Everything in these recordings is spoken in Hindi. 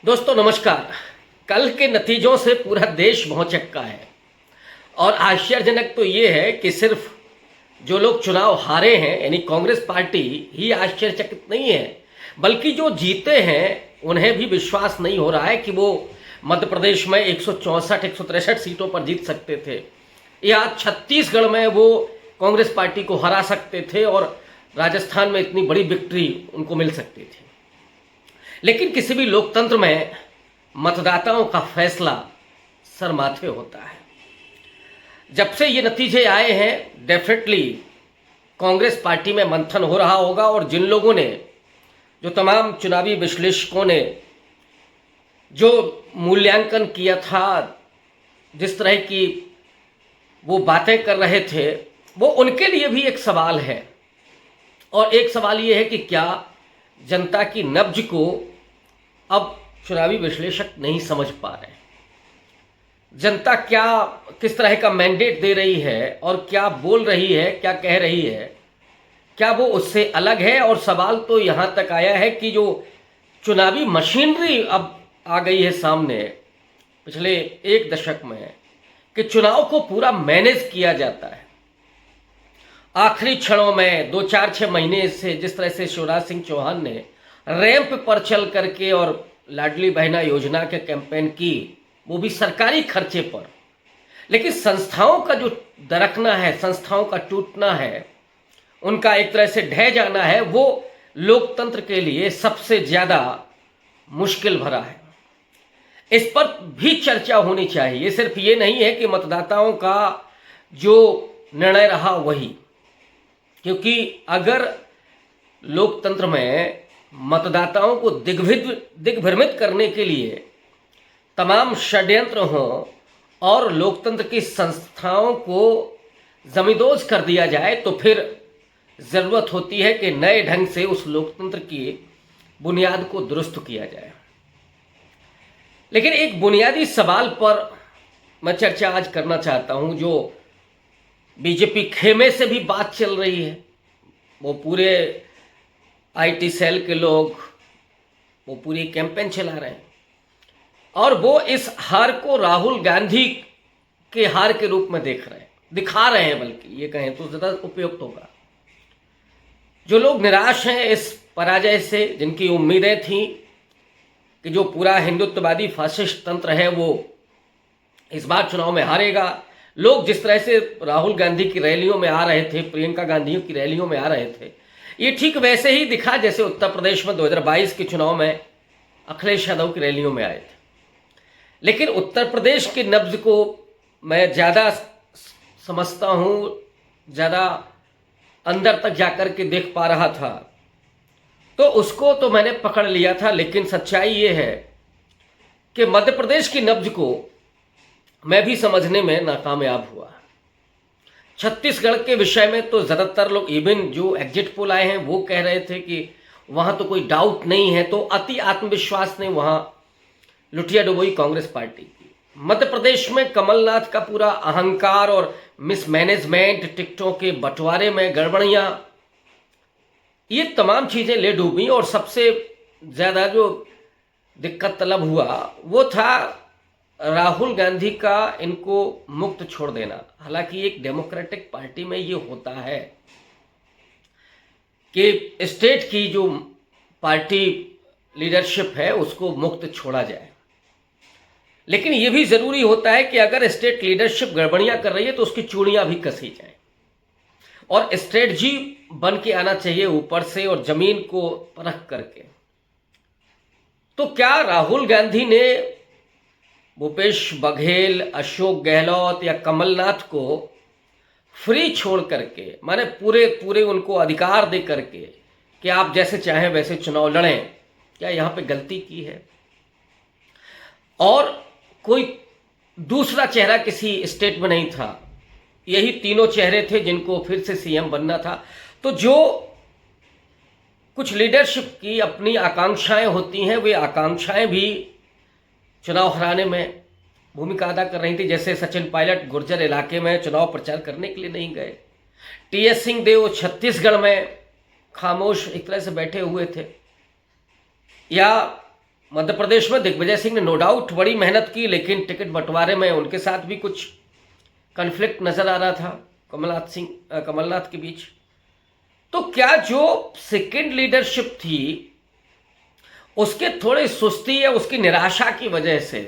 दोस्तों नमस्कार। कल के नतीजों से पूरा देश भौंचक्का है और आश्चर्यजनक तो ये है कि सिर्फ जो लोग चुनाव हारे हैं यानी कांग्रेस पार्टी ही आश्चर्यचकित नहीं है, बल्कि जो जीते हैं उन्हें भी विश्वास नहीं हो रहा है कि वो मध्य प्रदेश में 164 163 सीटों पर जीत सकते थे या छत्तीसगढ़ में वो कांग्रेस पार्टी को हरा सकते थे और राजस्थान में इतनी बड़ी विक्ट्री उनको मिल सकती थी। लेकिन किसी भी लोकतंत्र में मतदाताओं का फैसला सर माथे होता है। जब से ये नतीजे आए हैं डेफिनेटली कांग्रेस पार्टी में मंथन हो रहा होगा और जिन लोगों ने, जो तमाम चुनावी विश्लेषकों ने जो मूल्यांकन किया था, जिस तरह की वो बातें कर रहे थे, वो उनके लिए भी एक सवाल है। और एक सवाल ये है कि क्या जनता की नब्ज को अब चुनावी विश्लेषक नहीं समझ पा रहे हैं। जनता क्या किस तरह का मैंडेट दे रही है और क्या बोल रही है, क्या कह रही है, क्या वो उससे अलग है। और सवाल तो यहाँ तक आया है कि जो चुनावी मशीनरी अब आ गई है सामने पिछले एक दशक में, कि चुनाव को पूरा मैनेज किया जाता है। आखिरी क्षणों में 2-4-6 महीने से जिस तरह से शिवराज सिंह चौहान ने रैंप पर चल करके और लाडली बहना योजना के कैंपेन की, वो भी सरकारी खर्चे पर। लेकिन संस्थाओं का जो दरकना है, संस्थाओं का टूटना है, उनका एक तरह से ढह जाना है, वो लोकतंत्र के लिए सबसे ज़्यादा मुश्किल भरा है। इस पर भी चर्चा होनी चाहिए। सिर्फ ये नहीं है कि मतदाताओं का जो निर्णय रहा वही, क्योंकि अगर लोकतंत्र में मतदाताओं को दिग्भ्रमित करने के लिए तमाम षड्यंत्र हों और लोकतंत्र की संस्थाओं को जमींदोज कर दिया जाए, तो फिर ज़रूरत होती है कि नए ढंग से उस लोकतंत्र की बुनियाद को दुरुस्त किया जाए। लेकिन एक बुनियादी सवाल पर मैं चर्चा आज करना चाहता हूं, जो बीजेपी खेमे से भी बात चल रही है। वो पूरे आईटी सेल के लोग वो पूरी कैंपेन चला रहे हैं और वो इस हार को राहुल गांधी के हार के रूप में दिखा रहे हैं, बल्कि ये कहें तो ज़्यादा उपयुक्त होगा। जो लोग निराश हैं इस पराजय से, जिनकी उम्मीदें थीं कि जो पूरा हिंदुत्ववादी फासिस्ट तंत्र है वो इस बार चुनाव में हारेगा, लोग जिस तरह से राहुल गांधी की रैलियों में आ रहे थे, प्रियंका गांधी की रैलियों में आ रहे थे, ये ठीक वैसे ही दिखा जैसे उत्तर प्रदेश में 2022 के चुनाव में अखिलेश यादव की रैलियों में आए थे। लेकिन उत्तर प्रदेश की नब्ज को मैं ज़्यादा समझता हूँ, ज़्यादा अंदर तक जाकर के देख पा रहा था, तो उसको तो मैंने पकड़ लिया था। लेकिन सच्चाई ये है कि मध्य प्रदेश की नब्ज को मैं भी समझने में नाकामयाब हुआ। छत्तीसगढ़ के विषय में तो ज़्यादातर लोग, इवन जो एग्जिट पोल आए हैं, वो कह रहे थे कि वहाँ तो कोई डाउट नहीं है, तो अति आत्मविश्वास ने वहाँ लुटिया डुबोई कांग्रेस पार्टी की। मध्य प्रदेश में कमलनाथ का पूरा अहंकार और मिसमैनेजमेंट, टिकटों के बंटवारे में गड़बड़ियाँ, ये तमाम चीज़ें ले डूबी। और सबसे ज़्यादा जो दिक्कत तलब हुआ वो था राहुल गांधी का इनको मुक्त छोड़ देना। हालांकि एक डेमोक्रेटिक पार्टी में ये होता है कि स्टेट की जो पार्टी लीडरशिप है उसको मुक्त छोड़ा जाए, लेकिन ये भी ज़रूरी होता है कि अगर स्टेट लीडरशिप गड़बड़ियां कर रही है तो उसकी चूड़ियां भी कसी जाएं और स्ट्रेटजी बन के आना चाहिए ऊपर से और ज़मीन को परख करके। तो क्या राहुल गांधी ने भूपेश बघेल, अशोक गहलोत या कमलनाथ को फ्री छोड़ करके, माने पूरे उनको अधिकार दे करके कि आप जैसे चाहें वैसे चुनाव लड़ें, क्या यहाँ पे गलती की है? और कोई दूसरा चेहरा किसी स्टेट में नहीं था, यही तीनों चेहरे थे जिनको फिर से सीएम बनना था। तो जो कुछ लीडरशिप की अपनी आकांक्षाएं होती हैं, वे आकांक्षाएं भी चुनाव हराने में भूमिका अदा कर रही थी। जैसे सचिन पायलट गुर्जर इलाके में चुनाव प्रचार करने के लिए नहीं गए, टीएस सिंहदेव छत्तीसगढ़ में खामोश एक तरह से बैठे हुए थे, या मध्य प्रदेश में दिग्विजय सिंह ने नो डाउट बड़ी मेहनत की, लेकिन टिकट बंटवारे में उनके साथ भी कुछ कन्फ्लिक्ट नजर आ रहा था कमलनाथ के बीच। तो क्या जो सेकंड लीडरशिप थी उसके थोड़ी सुस्ती या उसकी निराशा की वजह से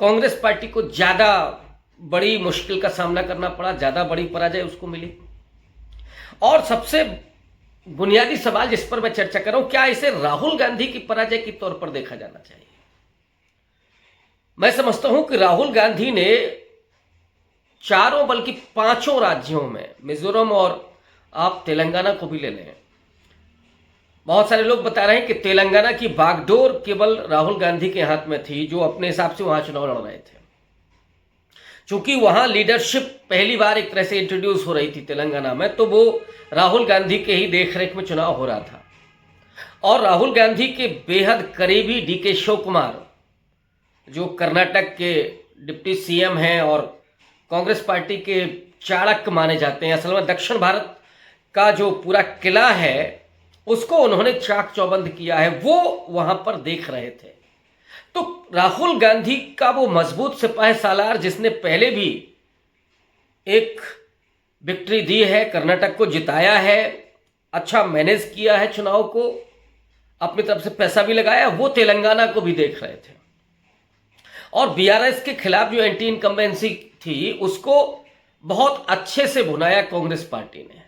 कांग्रेस पार्टी को ज्यादा बड़ी मुश्किल का सामना करना पड़ा, ज्यादा बड़ी पराजय उसको मिली? और सबसे बुनियादी सवाल जिस पर मैं चर्चा कर रहा हूं, क्या इसे राहुल गांधी की पराजय के तौर पर देखा जाना चाहिए? मैं समझता हूं कि राहुल गांधी ने चारों बल्कि पांचों राज्यों में, मिजोरम और आप तेलंगाना को भी ले लें, बहुत सारे लोग बता रहे हैं कि तेलंगाना की बागडोर केवल राहुल गांधी के हाथ में थी, जो अपने हिसाब से वहां चुनाव लड़ रहे थे। चूंकि वहां लीडरशिप पहली बार एक तरह से इंट्रोड्यूस हो रही थी तेलंगाना में, तो वो राहुल गांधी के ही देखरेख में चुनाव हो रहा था। और राहुल गांधी के बेहद करीबी डीके शिव कुमार, जो कर्नाटक के डिप्टी सीएम हैं और कांग्रेस पार्टी के चाणक्य माने जाते हैं, असल में दक्षिण भारत का जो पूरा किला है उसको उन्होंने चाक चौबंद किया है, वो वहां पर देख रहे थे। तो राहुल गांधी का वो मजबूत सिपाही सालार, जिसने पहले भी एक विक्ट्री दी है, कर्नाटक को जिताया है, अच्छा मैनेज किया है चुनाव को, अपनी तरफ से पैसा भी लगाया, वो तेलंगाना को भी देख रहे थे। और बीआरएस के खिलाफ जो एंटी इनकम्बेंसी थी उसको बहुत अच्छे से भुनाया कांग्रेस पार्टी ने।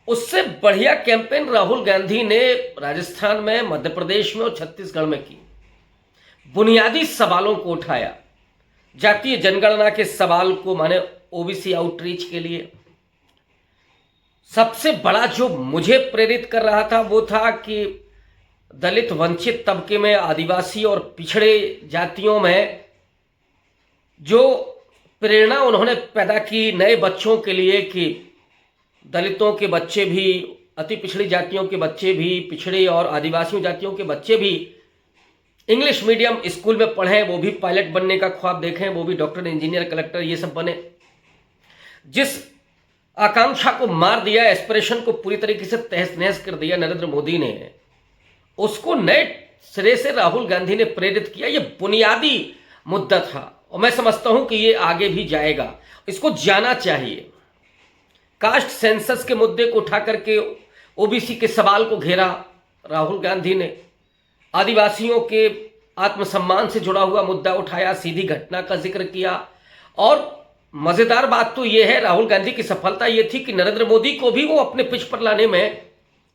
उससे बढ़िया कैंपेन राहुल गांधी ने राजस्थान में, मध्य प्रदेश में और छत्तीसगढ़ में की। बुनियादी सवालों को उठाया, जातीय जनगणना के सवाल को, माने ओबीसी आउटरीच के लिए। सबसे बड़ा जो मुझे प्रेरित कर रहा था वो था कि दलित वंचित तबके में, आदिवासी और पिछड़े जातियों में जो प्रेरणा उन्होंने पैदा की नए बच्चों के लिए कि दलितों के बच्चे भी, अति पिछड़ी जातियों के बच्चे भी, पिछड़े और आदिवासियों जातियों के बच्चे भी इंग्लिश मीडियम स्कूल में पढ़ें, वो भी पायलट बनने का ख्वाब देखें, वो भी डॉक्टर, इंजीनियर, कलेक्टर ये सब बने। जिस आकांक्षा को मार दिया, एस्पिरेशन को पूरी तरीके से तहस नहस कर दिया नरेंद्र मोदी ने, उसको नए सिरे से राहुल गांधी ने प्रेरित किया। ये बुनियादी मुद्दा था और मैं समझता हूं कि ये आगे भी जाएगा, इसको जाना चाहिए। कास्ट सेंसस के मुद्दे को उठा करके ओबीसी के सवाल को घेरा राहुल गांधी ने, आदिवासियों के आत्मसम्मान से जुड़ा हुआ मुद्दा उठाया, सीधी घटना का जिक्र किया। और मजेदार बात तो यह है, राहुल गांधी की सफलता यह थी कि नरेंद्र मोदी को भी वो अपने पिच पर लाने में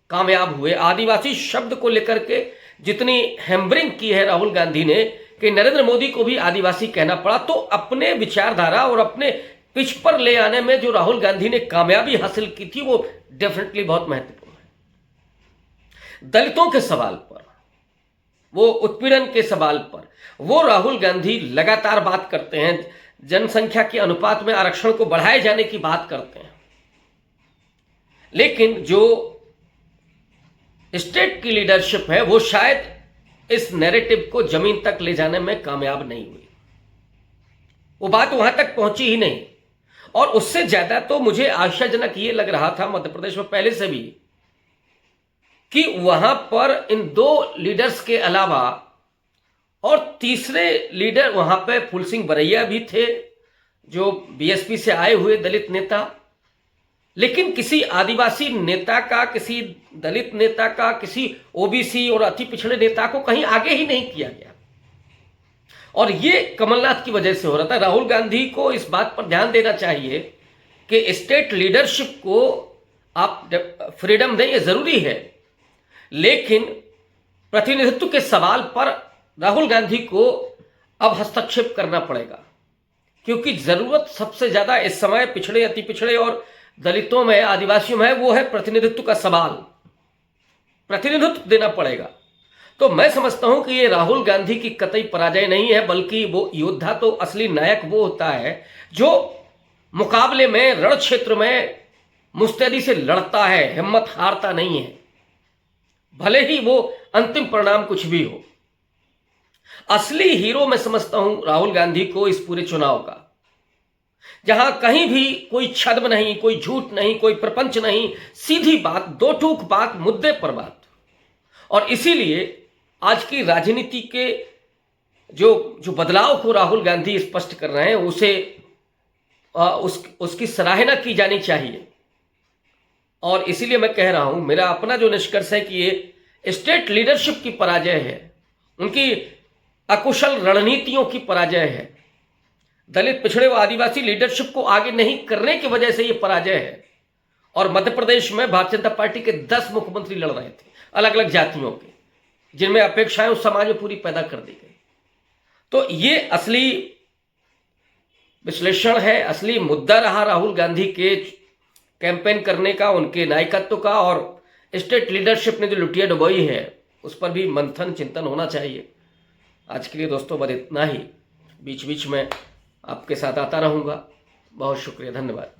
कामयाब हुए। आदिवासी शब्द को लेकर के जितनी हैम्बरिंग की है राहुल गांधी ने कि नरेंद्र मोदी को भी आदिवासी कहना पड़ा, तो अपने विचारधारा और अपने पिच पर ले आने में जो राहुल गांधी ने कामयाबी हासिल की थी वो डेफिनेटली बहुत महत्वपूर्ण है। दलितों के सवाल पर, वो उत्पीड़न के सवाल पर वो राहुल गांधी लगातार बात करते हैं, जनसंख्या के अनुपात में आरक्षण को बढ़ाए जाने की बात करते हैं, लेकिन जो स्टेट की लीडरशिप है वो शायद इस नैरेटिव को जमीन तक ले जाने में कामयाब नहीं हुई। वो बात वहां तक पहुंची ही नहीं। और उससे ज्यादा तो मुझे आशाजनक ये लग रहा था मध्य प्रदेश में पहले से भी कि वहां पर इन दो लीडर्स के अलावा और तीसरे लीडर वहां पे फूल सिंह बरैया भी थे, जो बीएसपी से आए हुए दलित नेता, लेकिन किसी आदिवासी नेता का, किसी दलित नेता का, किसी ओबीसी और अति पिछड़े नेता को कहीं आगे ही नहीं किया गया। और ये कमलनाथ की वजह से हो रहा था। राहुल गांधी को इस बात पर ध्यान देना चाहिए कि स्टेट लीडरशिप को आप फ्रीडम दें, ये जरूरी है, लेकिन प्रतिनिधित्व के सवाल पर राहुल गांधी को अब हस्तक्षेप करना पड़ेगा, क्योंकि जरूरत सबसे ज्यादा इस समय पिछड़े, अति पिछड़े और दलितों में, आदिवासियों में, वो है प्रतिनिधित्व का सवाल। प्रतिनिधित्व देना पड़ेगा। तो मैं समझता हूं कि ये राहुल गांधी की कतई पराजय नहीं है, बल्कि वो योद्धा, तो असली नायक वो होता है जो मुकाबले में, रण क्षेत्र में मुस्तैदी से लड़ता है, हिम्मत हारता नहीं है, भले ही वो अंतिम परिणाम कुछ भी हो। असली हीरो मैं समझता हूं राहुल गांधी को इस पूरे चुनाव का, जहां कहीं भी कोई छद्म नहीं, कोई झूठ नहीं, कोई प्रपंच नहीं, सीधी बात, दो टूक बात, मुद्दे पर बात। और इसीलिए आज की राजनीति के जो बदलाव को राहुल गांधी स्पष्ट कर रहे हैं उसे उसकी सराहना की जानी चाहिए। और इसीलिए मैं कह रहा हूं, मेरा अपना जो निष्कर्ष है कि ये स्टेट लीडरशिप की पराजय है, उनकी अकुशल रणनीतियों की पराजय है, दलित पिछड़े व आदिवासी लीडरशिप को आगे नहीं करने की वजह से ये पराजय है। और मध्य प्रदेश में भारतीय जनता पार्टी के 10 मुख्यमंत्री लड़ रहे थे अलग अलग जातियों के, जिनमें अपेक्षाएं उस समाज में पूरी पैदा कर दी गई। तो ये असली विश्लेषण है, असली मुद्दा रहा राहुल गांधी के कैंपेन करने का, उनके नायकत्व का, और स्टेट लीडरशिप ने जो लुटिया डुबोई है उस पर भी मंथन चिंतन होना चाहिए। आज के लिए दोस्तों बस इतना ही। बीच बीच में आपके साथ आता रहूँगा। बहुत शुक्रिया, धन्यवाद।